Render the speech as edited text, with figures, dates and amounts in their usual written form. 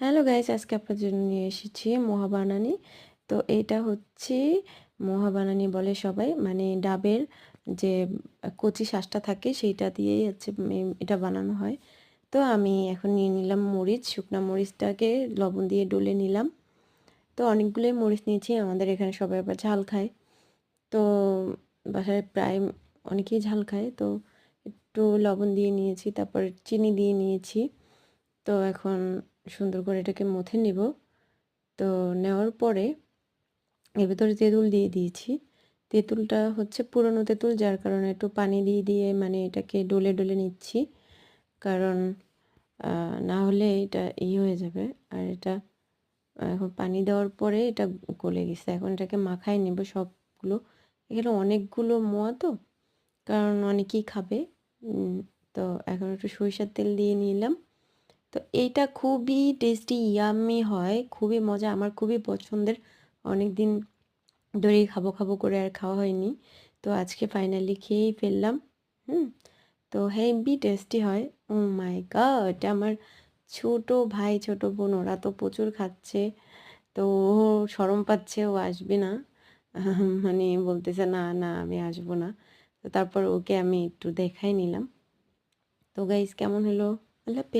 Hello guys, আজকে আপনার জন্য নিয়ে এসেছি মোহা বানানি। তো এইটা হচ্ছে মোহা বানানি বলে সবাই, মানে ডাবের যে কচি শাঁসটা থাকে সেইটা দিয়েই হচ্ছে এটা বানানো হয়। তো আমি এখন নিয়ে নিলাম মরিচ, শুকনা মরিচটাকে লবণ দিয়ে ডলে নিলাম। তো অনেকগুলোই মরিচ নিয়েছি, আমাদের এখানে সবাই আবার ঝাল খায়। তো বাসায় প্রায় অনেকেই ঝাল খায়, তো একটু লবণ দিয়ে নিয়েছি, তারপর চিনি দিয়ে নিয়েছি। তো এখন সুন্দর করে এটাকে মথে নিব। তো নেওয়ার পরে এর ভেতরে তেঁতুল দিয়ে দিয়েছি। তেঁতুলটা হচ্ছে পুরনো তেঁতুল, যার কারণে একটু পানি দিয়ে দিয়ে মানে এটাকে ডলে ডলে নিচ্ছি, কারণ না হলে এটা হয়ে যাবে। আর এটা এখন পানি দেওয়ার পরে এটা গলে গেছে, এখন এটাকে মাখায় নেব সবগুলো। এখানে অনেকগুলো মোয়া, তো কারণ অনেকেই খাবে। তো এখন একটু সরিষার তেল দিয়ে নিলাম। তো এইটা খুবই টেস্টি, ইয়াম্মি হয়, খুবই মজা, আমার খুবই পছন্দের। অনেক দিন ধরেই খাবো খাবো করে আর খাওয়া হয়নি, তো আজকে ফাইনালি খেয়েই ফেললাম। হুম তো হেভি টেস্টি হয়। ও মাই গড, এটা আমার ছোট ভাই ছোট বোন ওরা তো প্রচুর খাচ্ছে। তো ও শরম পাচ্ছে, ও আসবে না। মানে বলতেছে না না আমি আসবো না। তো তারপর ওকে আমি একটু দেখাই নিলাম। তো গাইস, কেমন হলো? আল্লাহ হাফেজ।